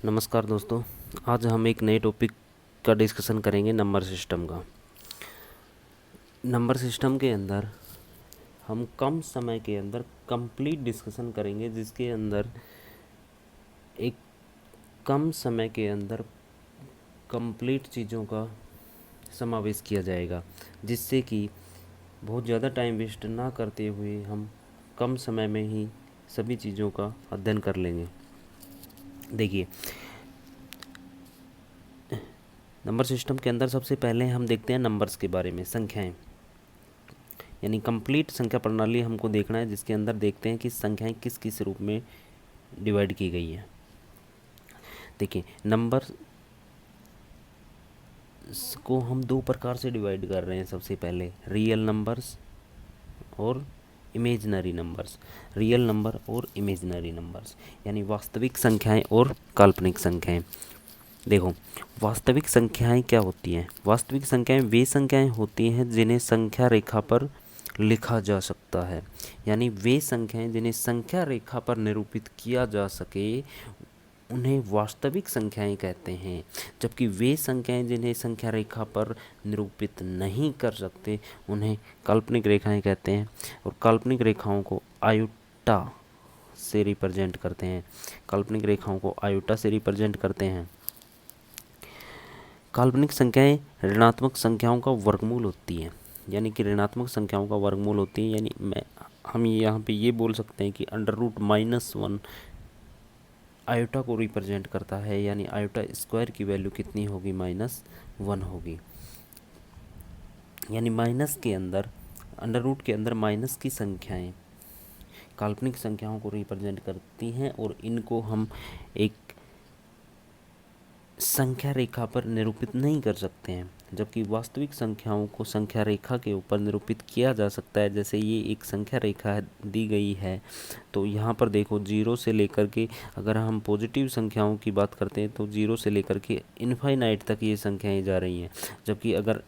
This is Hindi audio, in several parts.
नमस्कार दोस्तों। आज हम एक नए टॉपिक का डिस्कशन करेंगे, नंबर सिस्टम का। नंबर सिस्टम के अंदर हम कम समय के अंदर कंप्लीट डिस्कशन करेंगे, जिसके अंदर एक कम समय के अंदर कंप्लीट चीज़ों का समावेश किया जाएगा, जिससे कि बहुत ज़्यादा टाइम वेस्ट ना करते हुए हम कम समय में ही सभी चीज़ों का अध्ययन कर लेंगे। देखिए, नंबर सिस्टम के अंदर सबसे पहले हम देखते हैं नंबर्स के बारे में, संख्याएं, यानी कंप्लीट संख्या प्रणाली हमको देखना है, जिसके अंदर देखते हैं कि संख्याएं किस किस रूप में डिवाइड की गई हैं। देखिए, नंबर को हम दो प्रकार से डिवाइड कर रहे हैं। सबसे पहले रियल नंबर्स और इमेजिनरी नंबर्स। रियल नंबर और इमेजिनरी नंबर्स यानी वास्तविक संख्याएं और काल्पनिक संख्याएं। देखो, वास्तविक संख्याएं क्या होती हैं? वास्तविक संख्याएं वे संख्याएं होती हैं जिन्हें संख्या रेखा पर लिखा जा सकता है, यानी वे संख्याएं जिन्हें संख्या रेखा पर निरूपित किया जा सके उन्हें वास्तविक संख्याएं कहते हैं। जबकि वे संख्याएं जिन्हें संख्या रेखा पर निरूपित नहीं कर सकते उन्हें काल्पनिक रेखाएं कहते हैं, और काल्पनिक रेखाओं को आयोटा से रिप्रेजेंट करते हैं। काल्पनिक रेखाओं को आयोटा से रिप्रेजेंट करते हैं। काल्पनिक संख्याएं ऋणात्मक संख्याओं का वर्गमूल होती हैं, यानी कि ऋणात्मक संख्याओं का वर्गमूल होती है। यानी हम यहाँ पे ये बोल सकते हैं कि √-1 आयोटा को रिप्रेजेंट करता है, यानी आयोटा स्क्वायर की वैल्यू कितनी होगी? -1 होगी। यानी माइनस के अंदर, अंडर रूट के अंदर माइनस की संख्याएं काल्पनिक संख्याओं को रिप्रेजेंट करती हैं, और इनको हम एक संख्या रेखा पर निरूपित नहीं कर सकते हैं। जबकि वास्तविक संख्याओं को संख्या रेखा के ऊपर निरूपित किया जा सकता है। जैसे ये एक संख्या रेखा दी गई है, तो यहाँ पर देखो 0 से लेकर के, अगर हम पॉजिटिव संख्याओं की बात करते हैं तो 0 से लेकर के इनफाइनाइट तक ये संख्याएं जा रही हैं। जबकि अगर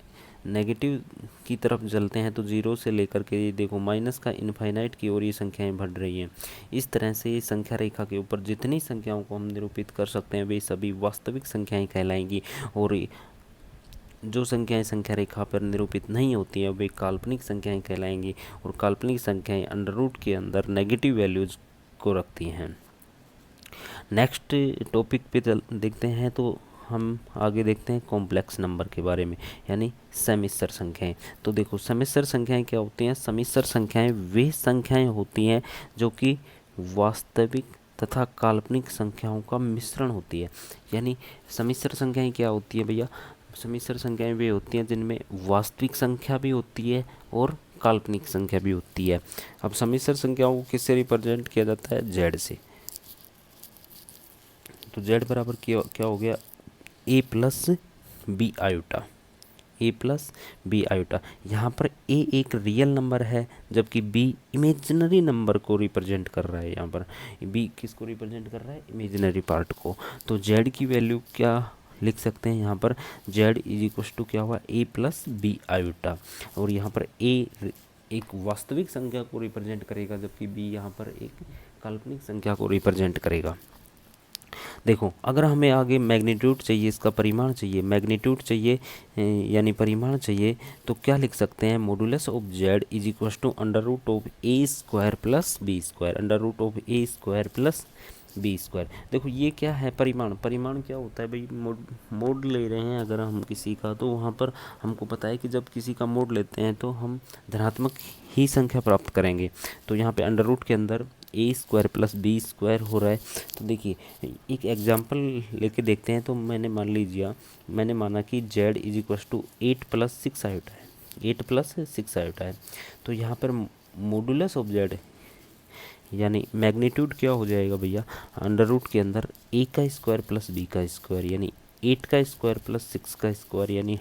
नेगेटिव की तरफ चलते हैं तो 0 से लेकर के ये देखो माइनस का इनफाइनाइट की ओर ये संख्याएं बढ़ रही हैं। इस तरह से ये संख्या रेखा के ऊपर जितनी संख्याओं को हम निरूपित कर सकते हैं वे सभी वास्तविक संख्याएं कहलाएंगी, और जो संख्याएं संख्या रेखा पर निरूपित नहीं होती हैं वे काल्पनिक संख्याएं कहलाएंगी, और काल्पनिक संख्याएं अंडर रूट के अंदर नेगेटिव वैल्यूज को रखती हैं। नेक्स्ट टॉपिक पे देखते हैं, तो हम आगे देखते हैं कॉम्प्लेक्स नंबर के बारे में, यानी समिश्र संख्याएं। तो देखो, समिश्र संख्याएं क्या होती हैं? समिश्र संख्याएं वे संख्याएं होती हैं जो कि वास्तविक तथा काल्पनिक संख्याओं का मिश्रण होती है। यानी समिश्र संख्याएं क्या होती है भैया? समिश्र संख्याएं वे होती हैं जिनमें वास्तविक संख्या भी होती है और काल्पनिक संख्या भी होती है। अब समिश्र संख्याओं को किससे रिप्रेजेंट किया जाता है? जेड से। तो जेड बराबर क्या हो गया? a+b iota. a+b iota. यहाँ पर a एक रियल नंबर है, जबकि b इमेजिनरी नंबर को रिप्रेजेंट कर रहा है। यहाँ पर b किसको रिप्रेजेंट कर रहा है? इमेजिनरी पार्ट को। तो z की वैल्यू क्या लिख सकते हैं यहाँ पर? z = क्या हुआ? a+b iota. और यहाँ पर a एक वास्तविक संख्या को रिप्रेजेंट करेगा, जबकि b यहाँ पर एक काल्पनिक संख्या को रिप्रेजेंट करेगा। देखो, अगर हमें आगे मैग्नीट्यूड चाहिए, इसका परिमाण चाहिए, मैग्नीट्यूड चाहिए यानी परिमाण चाहिए, तो क्या लिख सकते हैं? Modulus of Z = √a² + b²। देखो, ये क्या है? परिमाण। परिमाण क्या होता है भाई? मोड ले रहे हैं अगर हम किसी का, तो वहाँ पर हमको पता है कि जब किसी का मोड लेते हैं तो हम धनात्मक ही संख्या प्राप्त करेंगे। तो यहाँ पे अंडर रूट के अंदर a² + b² हो रहा है। तो देखिए, एक एग्जांपल लेके देखते हैं। तो मैंने माना कि z = 8 + 6 आयोटा है। 8 + 6 आयोटा है। तो यहाँ पर मॉडुलस ऑफ z यानी मैग्नीट्यूड क्या हो जाएगा भैया? अंडर रूट के अंदर a² + b², यानी 8² + 6², यानी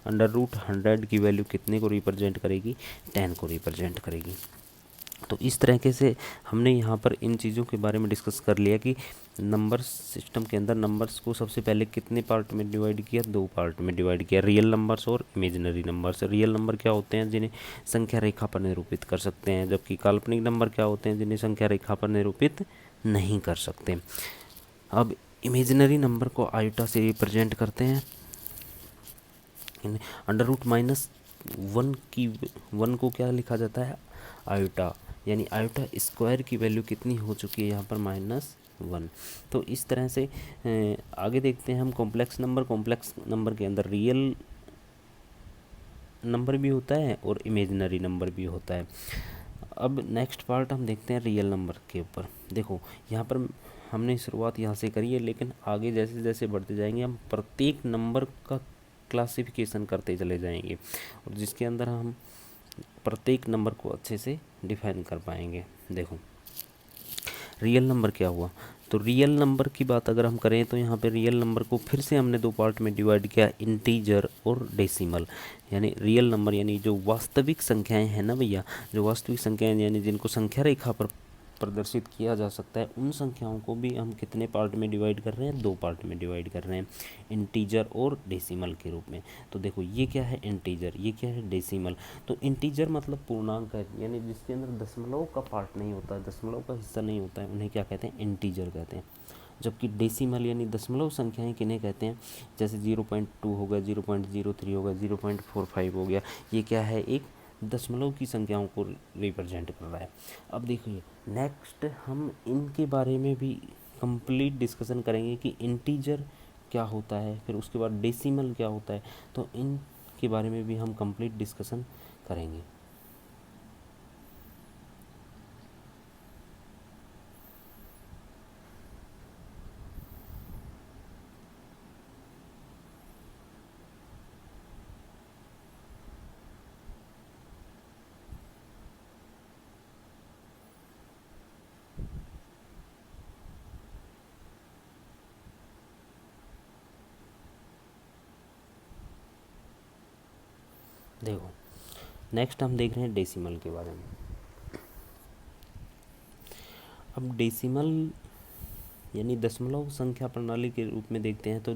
अंडर रूट 100 की वैल्यू कितने को रिप्रेजेंट करेगी? 10 को रिप्रेजेंट करेगी। तो इस तरीके से हमने यहाँ पर इन चीज़ों के बारे में डिस्कस कर लिया कि नंबर सिस्टम के अंदर नंबर्स को सबसे पहले कितने पार्ट में डिवाइड किया? 2 पार्ट में डिवाइड किया, रियल नंबर्स और इमेजिनरी नंबर्स। रियल नंबर क्या होते हैं? जिन्हें संख्या रेखा पर निरूपित कर सकते हैं, जबकि काल्पनिक नंबर क्या होते हैं? जिन्हें संख्या रेखा पर निरूपित नहीं कर सकते। अब इमेजिनरी नंबर को आयोटा से रिप्रेजेंट करते हैं। अंडर रूट माइनस वन को क्या लिखा जाता है, आयोटा, यानी आयोटा स्क्वायर की वैल्यू कितनी हो चुकी है यहाँ पर, -1। तो इस तरह से आगे देखते हैं हम कॉम्प्लेक्स नंबर के अंदर रियल नंबर भी होता है और इमेजिनरी नंबर भी होता है। अब नेक्स्ट पार्ट हम देखते हैं रियल नंबर के ऊपर। देखो यहाँ पर हमने शुरुआत यहाँ से करी है, लेकिन आगे जैसे जैसे बढ़ते जाएंगे हम प्रत्येक नंबर का क्लासिफिकेशन करते चले जाएंगे, और जिसके अंदर हम प्रत्येक नंबर को अच्छे से डिफाइन कर पाएंगे। देखो रियल नंबर क्या हुआ, तो रियल नंबर की बात अगर हम करें तो यहाँ पे रियल नंबर को फिर से हमने दो पार्ट में डिवाइड किया, इंटीजर और डेसिमल। यानी रियल नंबर यानी जो वास्तविक संख्याएं हैं ना भैया, जो वास्तविक संख्याएं यानी जिनको संख्या रेखा पर प्रदर्शित किया जा सकता है, उन संख्याओं को भी हम कितने पार्ट में डिवाइड कर रहे हैं, दो पार्ट में डिवाइड कर रहे हैं, इंटीजर और डेसिमल के रूप में। तो देखो ये क्या है इंटीजर, ये क्या है डेसिमल। तो इंटीजर मतलब पूर्णांक है, यानी जिसके अंदर दशमलव का पार्ट नहीं होता है, दशमलव का हिस्सा नहीं होता है, उन्हें क्या कहते हैं, इंटीजर कहते हैं। जबकि डेसिमल यानी दशमलव संख्याएं किन्हें कहते हैं, जैसे 0.2 हो गया, 0.03 हो गया, 0.45 हो गया, ये क्या है, एक दशमलव की संख्याओं को रिप्रेजेंट कर रहा है। अब देखिए नेक्स्ट हम इनके बारे में भी कंप्लीट डिस्कशन करेंगे कि इंटीजर क्या होता है, फिर उसके बाद डेसिमल क्या होता है, तो इन के बारे में भी हम कंप्लीट डिस्कशन करेंगे। देखो नेक्स्ट हम देख रहे हैं डेसिमल के बारे में। अब डेसिमल यानी दशमलव संख्या प्रणाली के रूप में देखते हैं तो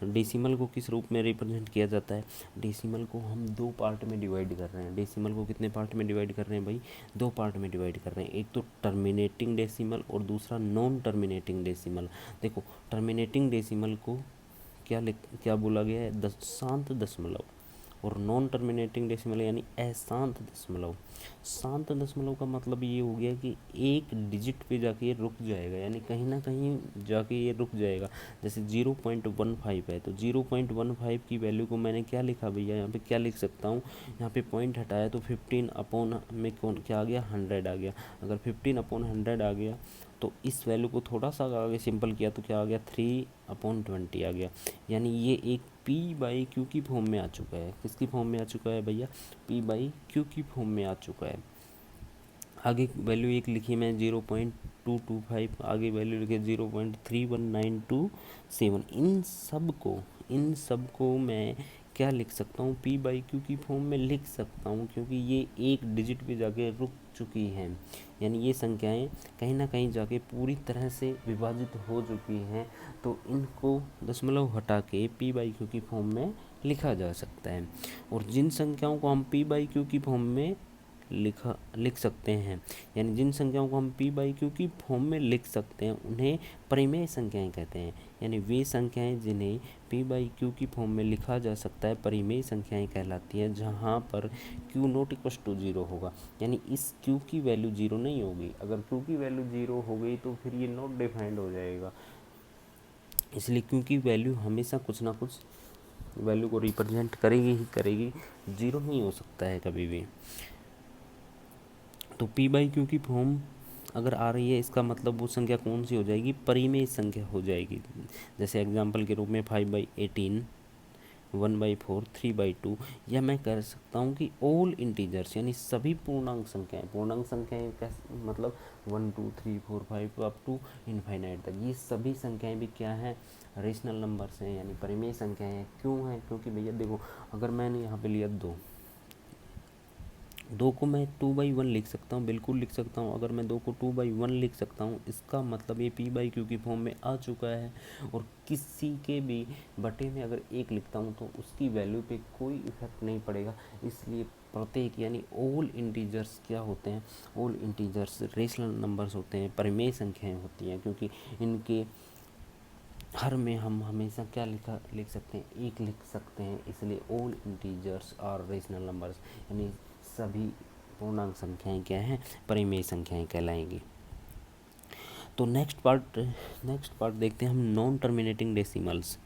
डेसिमल को किस रूप में रिप्रेजेंट किया जाता है, डेसिमल को हम दो पार्ट में डिवाइड कर रहे हैं। डेसिमल को कितने पार्ट में डिवाइड कर रहे हैं भाई, दो पार्ट में डिवाइड कर रहे हैं, एक तो टर्मिनेटिंग डेसिमल और दूसरा नॉन टर्मिनेटिंग डेसिमल। देखो टर्मिनेटिंग डेसिमल को क्या बोला गया है, शांत दशमलव, और नॉन टर्मिनेटिंग डेसिमल यानी अशांत दशमलव। शांत दशमलव का मतलब ये हो गया कि एक डिजिट पे जाके ये रुक जाएगा, यानी कहीं ना कहीं जाके ये रुक जाएगा। जैसे 0.15 है, तो 0.15 की वैल्यू को मैंने क्या लिखा भैया, यहाँ पे क्या लिख सकता हूँ, यहाँ पे पॉइंट हटाया तो 15 अपॉन में कौन क्या आ गया, 100 आ गया। अगर 15/100 आ गया तो इस वैल्यू को थोड़ा सा आगे सिंपल किया तो क्या आ गया, 3/20 आ गया। यानी ये एक P/Q की फॉर्म में आ चुका है। किसकी फॉर्म में आ चुका है भैया, P/Q की फॉर्म में आ चुका है। आगे वैल्यू एक लिखी मैं 0.225, आगे वैल्यू लिखे 0.31927। इन सब को मैं क्या लिख सकता हूँ, P/Q की फॉर्म में लिख सकता हूँ, क्योंकि ये एक डिजिट पे जाके रुक चुकी हैं। यानी ये संख्याएं कहीं ना कहीं जाके पूरी तरह से विभाजित हो चुकी हैं, तो इनको दशमलव हटा के P/Q की फॉर्म में लिखा जा सकता है। और जिन संख्याओं को हम P/Q की फॉर्म में लिख सकते हैं, यानी जिन संख्याओं को हम P/Q की फॉर्म में लिख सकते हैं उन्हें परिमेय संख्याएं कहते हैं। यानी वे संख्याएं जिन्हें P/Q की फॉर्म में लिखा जा सकता है परिमेय संख्याएं कहलाती हैं, जहां पर Q नॉट इक्वल टू 0 होगा। यानी इस Q की वैल्यू 0 नहीं होगी, अगर Q की वैल्यू 0 हो गई तो फिर ये नॉट डिफाइंड हो जाएगा। इसलिए Q की वैल्यू हमेशा कुछ ना कुछ वैल्यू को रिप्रेजेंट करेगी ही करेगी, 0 नहीं हो सकता है कभी भी। तो P/Q की फॉर्म अगर आ रही है, इसका मतलब वो संख्या कौन सी हो जाएगी, परिमेय संख्या हो जाएगी। जैसे एग्जाम्पल के रूप में 5/18, 1/4, 3/2, या मैं कह सकता हूँ कि ऑल इंटीजर्स यानी सभी पूर्णांक संख्याएं मतलब 1 2 3 4 5 अप टू इनफाइनाइट तक, ये सभी संख्याएं भी क्या हैं, रेशनल नंबर्स हैं, यानी परिमेय संख्याएं हैं। क्यों हैं, क्योंकि भैया देखो अगर मैंने यहाँ पे लिया 2 को मैं 2/1 लिख सकता हूँ, बिल्कुल लिख सकता हूँ। अगर मैं 2 को 2/1 लिख सकता हूँ, इसका मतलब ये P/Q की फॉर्म में आ चुका है। और किसी के भी बटे में अगर 1 लिखता हूँ तो उसकी वैल्यू पे कोई इफेक्ट नहीं पड़ेगा। इसलिए प्रत्येक यानी ऑल इंटीजर्स क्या होते हैं, ऑल इंटीजर्स रेशनल नंबर्स होते हैं, परिमेय संख्याएं होती हैं, क्योंकि इनके हर में हम हमेशा क्या लिख सकते हैं, एक लिख सकते हैं, इसलिए ऑल इंटीजर्स और रेशनल नंबर्स, यानी सभी पूर्णांक संख्याएं क्या हैं, परिमेय संख्याएं कहलाएंगी। तो नेक्स्ट पार्ट देखते हैं हम, नॉन टर्मिनेटिंग डेसिमल्स।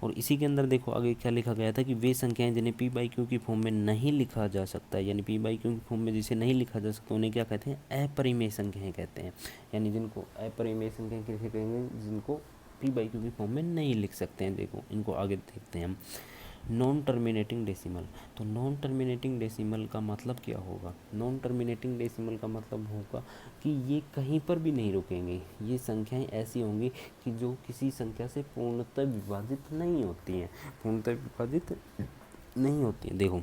और इसी के अंदर देखो आगे क्या लिखा गया था कि वे संख्याएं जिन्हें पी बाई क्यू की फॉर्म में नहीं लिखा जा सकता है, यानी पी बाई क्यू की फॉर्म में जिसे नहीं लिखा जा सकता उन्हें क्या कहते हैं, अपरिमेय संख्याएं कहते हैं। यानी जिनको अपरिमेय संख्याएं कैसे कहेंगे, जिनको पी बाई क्यू की फॉर्म में नहीं लिख सकते हैं। देखो इनको आगे देखते हैं हम। Non terminating decimal. तो नॉन टर्मिनेटिंग डेसिमल का मतलब क्या होगा, नॉन टर्मिनेटिंग डेसिमल का मतलब होगा कि ये कहीं पर भी नहीं रुकेंगे। ये संख्याएं ऐसी होंगी कि जो किसी संख्या से पूर्णतः विभाजित नहीं होती हैं, पूर्णतः विभाजित नहीं होती हैं। देखो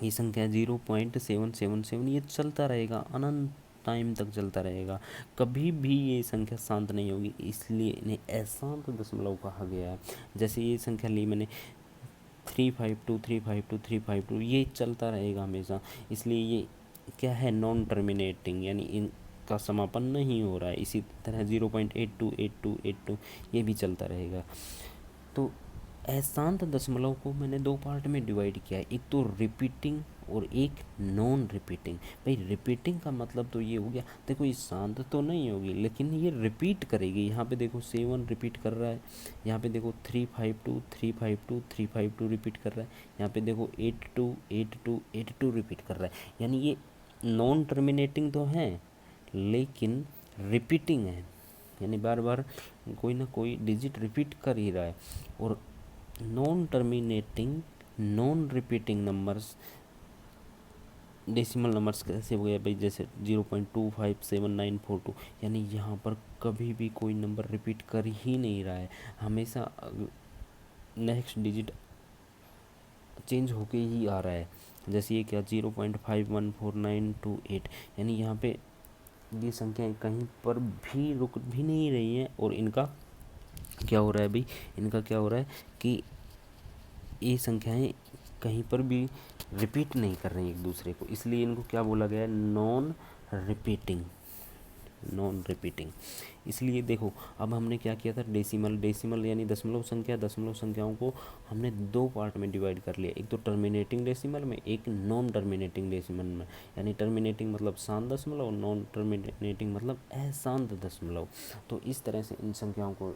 ये संख्या 0.777 ये चलता रहेगा, अनंत टाइम तक चलता रहेगा, कभी भी ये संख्या शांत नहीं होगी, इसलिए इन्हें अशांत दशमलव कहा गया है। जैसे ये संख्या ली मैंने 352 352 352, ये चलता रहेगा हमेशा, इसलिए ये क्या है, नॉन टर्मिनेटिंग, यानी इनका समापन नहीं हो रहा है। इसी तरह 0.828282 ये भी चलता रहेगा। तो अशांत दशमलव को मैंने दो पार्ट में डिवाइड किया है, एक तो रिपीटिंग और एक नॉन रिपीटिंग। भाई रिपीटिंग का मतलब तो ये हो गया, देखो ये शांत तो नहीं होगी लेकिन ये रिपीट करेगी। यहाँ पे देखो 7 रिपीट कर रहा है, यहाँ पे देखो 352 352 352 रिपीट कर रहा है, यहाँ पे देखो 82 82 82 रिपीट कर रहा है। यानी ये नॉन टर्मिनेटिंग तो है लेकिन रिपीटिंग है, यानी बार बार कोई ना कोई डिजिट रिपीट कर ही रहा है। और non terminating non repeating numbers, decimal numbers कैसे हो गया भाई, जैसे 0.257942, यानी यहाँ पर कभी भी कोई नंबर रिपीट कर ही नहीं रहा है, हमेशा नेक्स्ट डिजिट चेंज होके ही आ रहा है। जैसे ये क्या 0.514928, यानी यहाँ पे ये संख्याएं कहीं पर भी रुक भी नहीं रही हैं। और इनका क्या हो रहा है भाई, इनका क्या हो रहा है कि ये संख्याएं कहीं पर भी रिपीट नहीं कर रही एक दूसरे को, इसलिए इनको क्या बोला गया है, नॉन रिपीटिंग, नॉन रिपीटिंग। इसलिए देखो अब हमने क्या किया था, डेसिमल यानी दशमलव संख्याओं को हमने दो पार्ट में डिवाइड कर लिया, एक तो टर्मिनेटिंग डेसिमल में, एक नॉन टर्मिनेटिंग डेसिमल में। यानी टर्मिनेटिंग मतलब शांत दशमलव, नॉन टर्मिनेटिंग मतलब अशांत दशमलव। तो इस तरह से इन संख्याओं को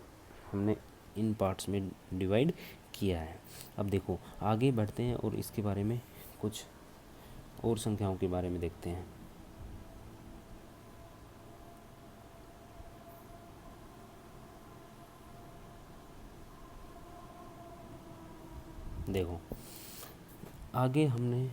हमने इन पार्ट्स में डिवाइड किया है। अब देखो आगे बढ़ते हैं और इसके बारे में कुछ और संख्याओं के बारे में देखते हैं। देखो आगे हमने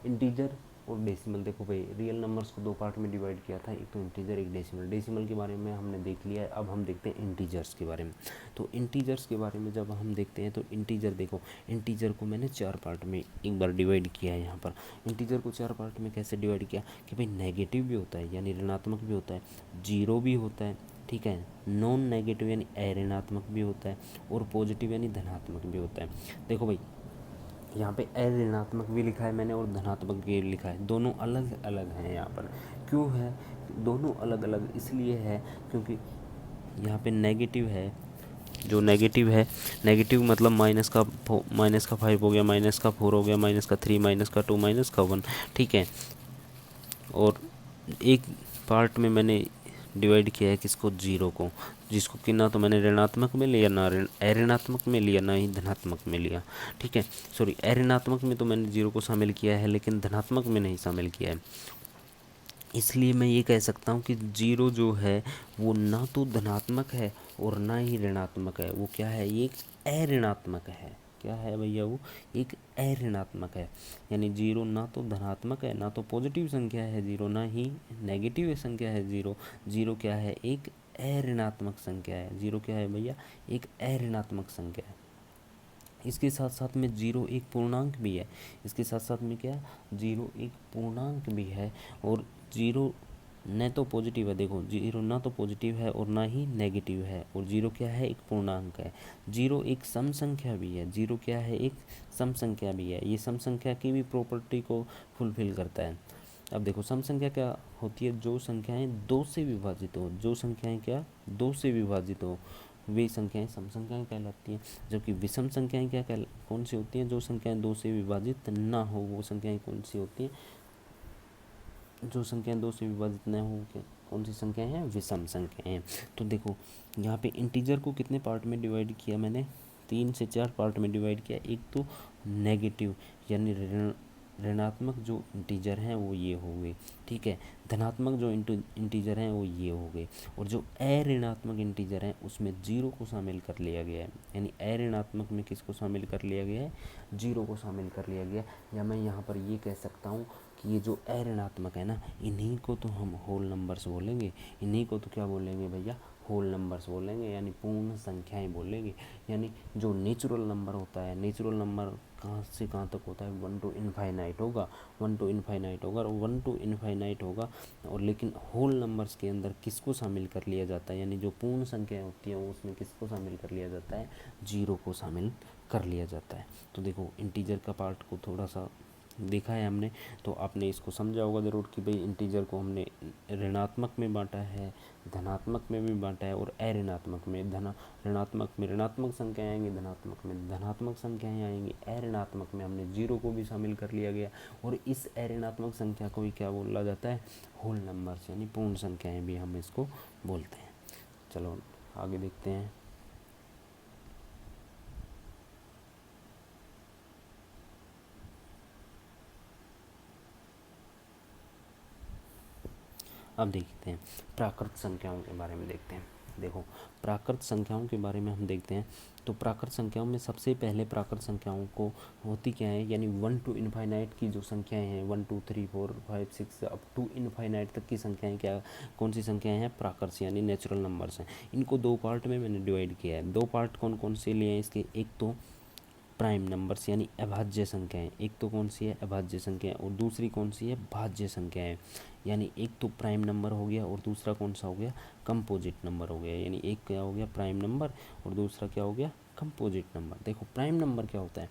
इंटीजर और डेसिमल, देखो भाई रियल नंबर्स को दो पार्ट में डिवाइड किया था, एक तो इंटीजर एक डेसिमल। डेसिमल के बारे में हमने देख लिया है, अब हम देखते हैं इंटीजर्स के बारे में। तो इंटीजर्स के बारे में जब हम देखते हैं तो इंटीजर, देखो इंटीजर को मैंने चार पार्ट में एक बार डिवाइड किया है। यहाँ पर इंटीजर को चार पार्ट में कैसे डिवाइड किया कि भाई नेगेटिव भी होता है यानी ऋणात्मक भी होता है, जीरो भी होता है, ठीक है, नॉन नेगेटिव यानी अऋणात्मक भी होता है, और पॉजिटिव यानी धनात्मक भी होता है। देखो भाई यहाँ पे अऋणात्मक भी लिखा है मैंने और धनात्मक भी लिखा है, दोनों अलग अलग हैं यहाँ पर। क्यों है दोनों अलग अलग, इसलिए है क्योंकि यहाँ पे नेगेटिव है, जो नेगेटिव है, नेगेटिव मतलब माइनस का 5 हो गया, माइनस का 4 हो गया, माइनस का 3, माइनस का 2, माइनस का 1, ठीक है। और एक पार्ट में मैंने डिवाइड किया है किसको, जीरो को, जिसको कि ना तो मैंने ऋणात्मक में लिया, ना अऋणात्मक में लिया, ना ही धनात्मक में लिया, ठीक है। सॉरी, अऋणात्मक में तो मैंने जीरो को शामिल किया है लेकिन धनात्मक में नहीं शामिल किया है। इसलिए मैं ये कह सकता हूँ कि जीरो जो है वो ना तो धनात्मक है और ना ही ऋणात्मक है, वो क्या है, ये एक अऋणात्मक है। क्या है भैया, वो एक अऋणात्मक है। यानी जीरो ना तो धनात्मक है, ना तो पॉजिटिव संख्या है जीरो, ना ही नेगेटिव संख्या है जीरो। जीरो क्या है, एक अऋणात्मक संख्या है। जीरो क्या है भैया, एक अऋणात्मक संख्या है। इसके साथ साथ में जीरो एक पूर्णांक भी है, इसके साथ साथ में क्या, जीरो एक पूर्णांक भी है। और जीरो न तो पॉजिटिव है, देखो जीरो ना तो पॉजिटिव है और ना ही नेगेटिव है, और जीरो क्या है, एक पूर्णांक है। जीरो एक सम संख्या भी है, जीरो क्या है, एक सम संख्या भी है। ये सम संख्या की भी प्रॉपर्टी को फुलफिल करता है। अब देखो सम संख्या क्या होती है, जो संख्याएं दो से विभाजित हो, जो संख्याएं क्या दो से विभाजित हो वे संख्याएं सम संख्याएं कहलाती हैं। जबकि विषम संख्याएं क्या कौन सी होती हैं, जो संख्याएं दो से विभाजित ना हो वो संख्याएं कौन सी होती हैं, जो संख्याएं दो से विभाजित न हो क्या कौन सी संख्याएं हैं, विषम संख्याएं हैं। तो देखो यहाँ पे इंटीजर को कितने पार्ट में डिवाइड किया मैंने, 3 से 4 पार्ट में डिवाइड किया। एक तो नेगेटिव यानी ऋणात्मक जो इंटीजर हैं वो ये हो गए, ठीक है। धनात्मक जो इंटीजर हैं वो ये हो गए, और जो अऋणात्मक इंटीजर हैं उसमें जीरो को शामिल कर लिया गया है। यानी अऋणात्मक में किसको शामिल कर लिया गया है, जीरो को शामिल कर लिया गया है। या मैं यहाँ पर ये कह सकता हूँ कि ये जो अऋणात्मक है ना, इन्हीं को तो हम होल नंबर्स बोलेंगे, इन्हीं को तो क्या बोलेंगे भैया, होल नंबर्स बोलेंगे, यानी पूर्ण संख्याएं बोलेंगे। यानी जो नेचुरल नंबर होता है, नेचुरल नंबर कहाँ से कहाँ तक होता है, 1 to इनफाइनाइट होगा, 1 to इनफाइनाइट होगा, और 1 to इनफाइनाइट होगा। और लेकिन होल नंबर्स के अंदर किसको शामिल कर लिया जाता है, यानी जो पूर्ण संख्याएं होती हैं उसमें किसको शामिल कर लिया जाता है, जीरो को शामिल कर लिया जाता है। तो देखो इंटीजर का पार्ट को थोड़ा सा देखा है हमने, तो आपने इसको समझा होगा ज़रूर कि भाई इंटीजर को हमने ऋणात्मक में बांटा है, धनात्मक में भी बांटा है, और अऋणात्मक में। ऋणात्मक में ऋणात्मक संख्याएं आएंगी, धनात्मक में धनात्मक संख्याएं आएंगी, अऋणात्मक में हमने जीरो को भी शामिल कर लिया गया। और इस अऋणात्मक संख्या को भी क्या बोला जाता है, होल नंबर्स, यानी पूर्ण संख्याएं भी हम इसको बोलते हैं। चलो आगे देखते हैं। अब देखते हैं प्राकृत संख्याओं के बारे में देखते हैं। देखो प्राकृत संख्याओं के बारे में हम देखते हैं, तो प्राकृत संख्याओं में सबसे पहले प्राकृत संख्याओं को होती क्या है, यानी 1 to इनफाइनाइट की जो संख्याएं हैं, 1 2 3 4 5 6 अप टू इनफाइनाइट तक की संख्याएं क्या कौन सी संख्याएं हैं, प्राकृत यानी नेचुरल नंबर्स हैं। इनको दो पार्ट में मैंने डिवाइड किया है। दो पार्ट कौन कौन से लिए हैं इसके, एक तो प्राइम नंबर्स यानी अभाज्य संख्याएं, एक तो कौन सी है अभाज्य संख्याएं, और दूसरी कौन सी है भाज्य संख्याएं। यानी एक तो प्राइम नंबर हो गया और दूसरा कौन सा हो गया, कंपोजिट नंबर हो गया। यानी एक क्या हो गया प्राइम नंबर और दूसरा क्या हो गया कंपोजिट नंबर। देखो प्राइम नंबर क्या होता है,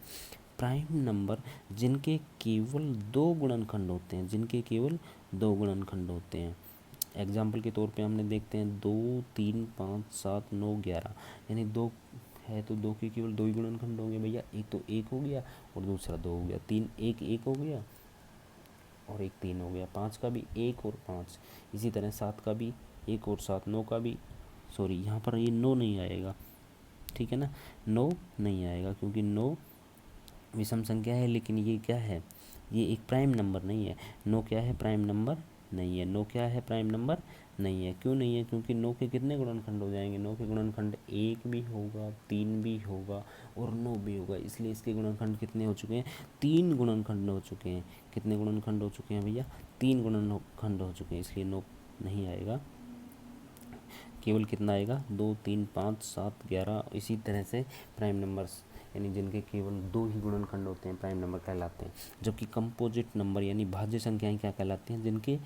प्राइम नंबर जिनके केवल दो गुणनखंड होते हैं, जिनके केवल दो गुणनखंड होते हैं। एग्जाम्पल के तौर पे हमने देखते हैं 2 3 5 7 9 11, यानी दो है तो दो के केवल दो ही गुणनखंड होंगे भैया, एक तो एक हो गया और दूसरा दो हो गया। तीन एक एक हो गया और एक तीन हो गया। पाँच का भी एक और पाँच, इसी तरह सात का भी एक और सात, नौ का भी, सॉरी यहाँ पर ये नौ नहीं आएगा, ठीक है ना, नौ नहीं आएगा क्योंकि नौ विषम संख्या है, लेकिन ये क्या है, ये एक प्राइम नंबर नहीं है। नौ क्या है, प्राइम नंबर नहीं है। नौ क्या है, प्राइम नंबर नहीं है। क्यों नहीं है, क्योंकि नौ के कितने गुणनखंड हो जाएंगे, नौ के गुणनखंड एक भी होगा, तीन भी होगा और नौ भी होगा, इसलिए इसके गुणनखंड कितने हो चुके हैं, तीन गुणनखंड हो चुके हैं। कितने गुणनखंड हो चुके हैं भैया, तीन गुणनखंड हो चुके हैं, इसलिए नौ नहीं आएगा। केवल कितना आएगा, 2 3 5 7 11, इसी तरह से प्राइम नंबर्स यानी जिनके केवल दो ही गुणनखंड होते हैं प्राइम नंबर कहलाते हैं। जबकि कंपोजिट नंबर यानी भाज्य संख्याएं क्या कहलाती हैं, जिनके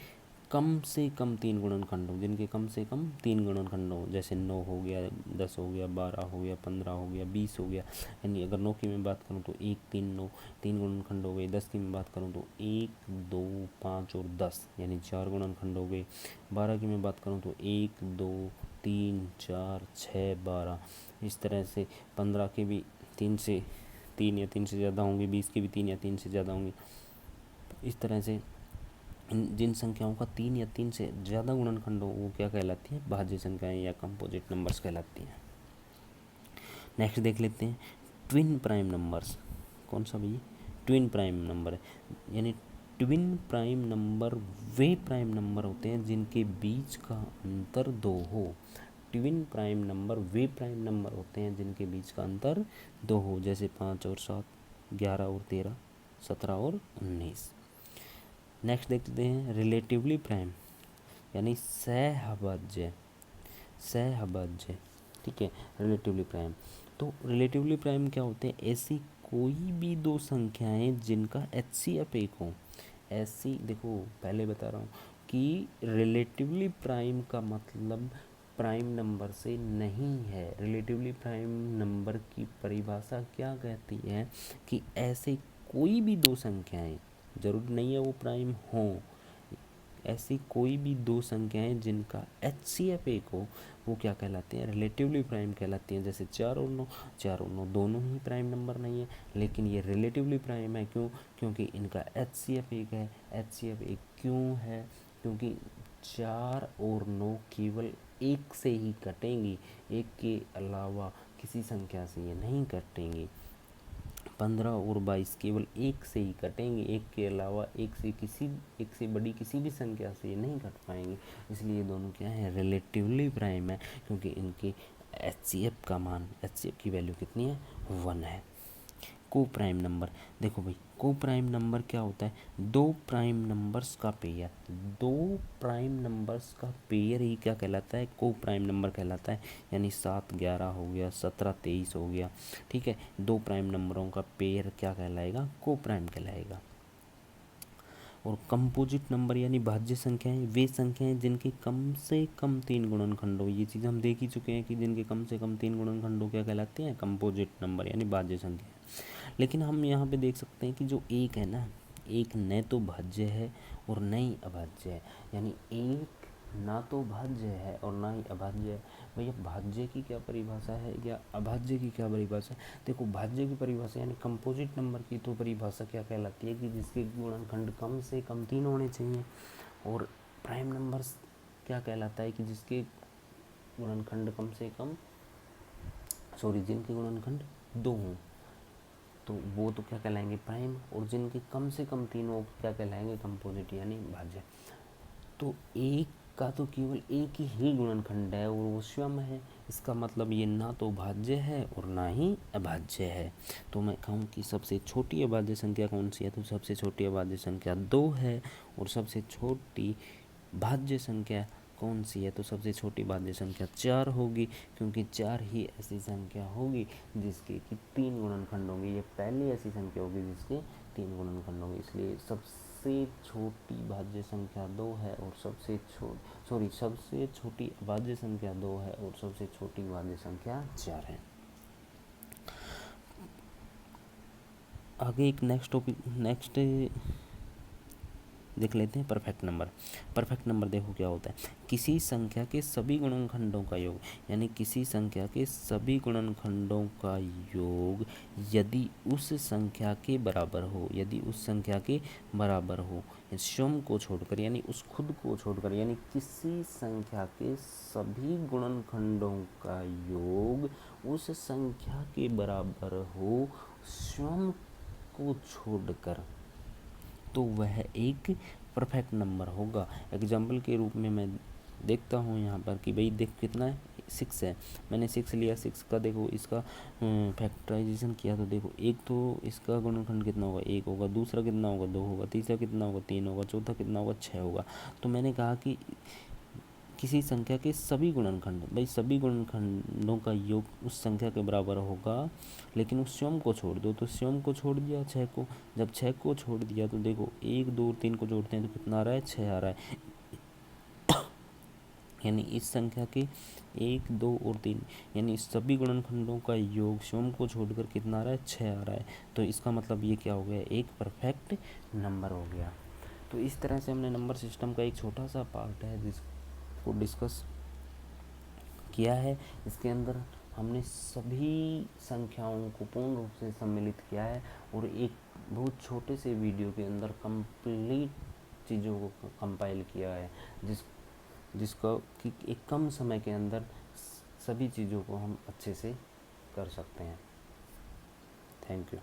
कम से कम तीन गुणनखंड हो, जिनके कम से कम तीन गुणनखंड हो। जैसे 9 हो गया, 10 हो गया, 12 हो गया, 15 हो गया, 20 हो गया। यानी अगर 9 की मैं बात करूँ तो 1 3 9 तीन गुणनखंड हो गए। 10 की मैं बात करूँ तो 1 2 5 और 10 यानी चार गुणनखंड हो गए। 12 की मैं बात करूँ तो 1 2 3 4 6 12, इस तरह से 15 के भी तीन से तीन या तीन से ज़्यादा होंगे, 20 के भी तीन या तीन से ज़्यादा होंगे। इस तरह से जिन संख्याओं का तीन या तीन से ज़्यादा गुणनखंड हो वो क्या कहलाती हैं, भाज्य संख्याएं या कंपोजिट नंबर्स कहलाती हैं। नेक्स्ट देख लेते हैं ट्विन प्राइम नंबर्स। कौन सा भैया, ट्विन प्राइम नंबर है, यानी ट्विन प्राइम नंबर वे प्राइम नंबर होते हैं जिनके बीच का अंतर दो हो। ट्विन प्राइम नंबर वे प्राइम नंबर होते हैं जिनके बीच का अंतर दो हो, जैसे 5 और 7, 11 और 13, 17 और 19। नेक्स्ट देखते हैं रिलेटिवली प्राइम यानी सहभाज्य, सहभाज्य, ठीक है, रिलेटिवली प्राइम। तो रिलेटिवली प्राइम क्या होते हैं, ऐसी कोई भी दो संख्याएं जिनका एचसीएफ एक हो। ऐसी देखो पहले बता रहा हूँ कि रिलेटिवली प्राइम का मतलब प्राइम नंबर से नहीं है। रिलेटिवली प्राइम नंबर की परिभाषा क्या कहती है कि ऐसे कोई भी दो संख्याएं, जरूरी नहीं है वो प्राइम हों, ऐसी कोई भी दो संख्याएं जिनका HCF एक हो वो क्या कहलाती हैं, रिलेटिवली प्राइम कहलाती हैं। जैसे 4 और 9 दोनों ही प्राइम नंबर नहीं है, लेकिन ये रिलेटिवली प्राइम है। क्यों? क्योंकि इनका HCF एक है। HCF एक क्यों है? क्योंकि 4 और 9 केवल एक से ही कटेंगी, एक के अलावा किसी संख्या से ये नहीं कटेंगी। 15 और 22 केवल एक से ही कटेंगे, एक के अलावा एक से बड़ी किसी भी संख्या से ये नहीं कट पाएंगे। इसलिए ये दोनों क्या है, रिलेटिवली प्राइम है, क्योंकि इनके HCF का मान, HCF की वैल्यू कितनी है, 1 है। को प्राइम नंबर, देखो भाई को प्राइम नंबर क्या होता है, दो प्राइम नंबर्स का पेयर, दो प्राइम नंबर्स का पेयर ही क्या कहलाता है, को प्राइम नंबर कहलाता है। यानी 7 11 हो गया, 17 23 हो गया, ठीक है। दो प्राइम नंबरों का पेयर क्या कहलाएगा, को प्राइम कहलाएगा। और कंपोजिट नंबर यानी भाज्य संख्याएं, वे संख्याएं जिनके कम से कम 3 गुणनखंड हो। ये चीज़ हम देख ही चुके हैं कि जिनके कम से कम 3 गुणनखंड हो क्या कहलाते हैं, कंपोजिट नंबर यानी भाज्य संख्या। लेकिन हम यहाँ पे देख सकते हैं कि जो एक है ना, एक न तो भाज्य है और न ही अभाज्य है। यानी एक ना तो भाज्य है और ना ही अभाज्य है। भैया भाज्य की क्या परिभाषा है या अभाज्य की क्या परिभाषा है? देखो भाज्य की परिभाषा यानी कंपोजिट नंबर की तो परिभाषा क्या कहलाती है कि जिसके गुणनखंड कम से कम 3 होने चाहिए। और प्राइम नंबर्स क्या कहलाता है कि जिसके गुणनखंड कम से कम जिनके गुणनखंड 2 हों तो वो तो क्या कहलाएंगे, प्राइम। और जिनके कम से कम 3 वो क्या कहलाएंगे, कंपोजिट यानी भाज्य। तो एक का तो केवल एक ही गुणनखंड है और वो स्वयं है। इसका मतलब ये ना तो भाज्य है और ना ही अभाज्य है। तो मैं कहूँ कि सबसे छोटी अभाज्य संख्या कौन सी है, तो सबसे छोटी अभाज्य संख्या 2 है। और सबसे छोटी भाज्य संख्या कौन सी है, तो सबसे छोटी भाज्य संख्या 4 होगी, क्योंकि 4 ही ऐसी संख्या होगी जिसके कि 3 गुणनखंड होंगे। ये पहली ऐसी संख्या होगी जिसके 3 गुणनखंड होंगे। इसलिए सबसे छोटी भाज्य संख्या 2 है और सबसे छोटी भाज्य संख्या 2 है और सबसे छोटी भाज्य संख्या 4 है। आगे एक नेक्स्ट देख लेते हैं, परफेक्ट नंबर। परफेक्ट नंबर देखो क्या होता है, किसी संख्या के सभी गुणनखंडों का योग, यानी किसी संख्या के सभी गुणनखंडों का योग यदि उस संख्या के बराबर हो, यदि उस संख्या के बराबर हो, स्वयं को छोड़कर यानी उस खुद को छोड़कर, यानी किसी संख्या के सभी गुणनखंडों का योग उस संख्या के बराबर हो स्वयं को छोड़कर, तो वह एक परफेक्ट नंबर होगा। एग्जाम्पल के रूप में मैं देखता हूँ यहाँ पर कि भाई देख कितना है, 6 है। मैंने 6 लिया, 6 का देखो इसका फैक्टराइजेशन किया तो देखो एक तो इसका गुणनखंड कितना होगा, 1 होगा, दूसरा कितना होगा, 2 होगा, तीसरा कितना होगा, 3 होगा, चौथा कितना होगा, 6 होगा। तो मैंने कहा कि किसी संख्या के सभी गुणनखंड, भाई सभी गुणनखंडों का योग उस संख्या के बराबर होगा, लेकिन उस स्वयं को छोड़ दो। तो स्वयं को छोड़ दिया 6 को, जब 6 को छोड़ दिया तो देखो 1 2 और 3 को जोड़ते हैं तो कितना आ रहा है, 6 आ रहा है। यानी इस संख्या के 1 2 और 3 यानी सभी गुणनखंडों का योग स्वयं को छोड़कर कितना आ रहा है, 6 आ रहा है। तो इसका मतलब ये क्या हो गया, एक परफेक्ट नंबर हो गया। तो इस तरह से हमने नंबर सिस्टम का एक छोटा सा पार्ट है जिसको डिस्कस किया है। इसके अंदर हमने सभी संख्याओं को पूर्ण रूप से सम्मिलित किया है और एक बहुत छोटे से वीडियो के अंदर कंप्लीट चीज़ों को कंपाइल किया है, जिसका कि एक कम समय के अंदर सभी चीज़ों को हम अच्छे से कर सकते हैं। Thank you.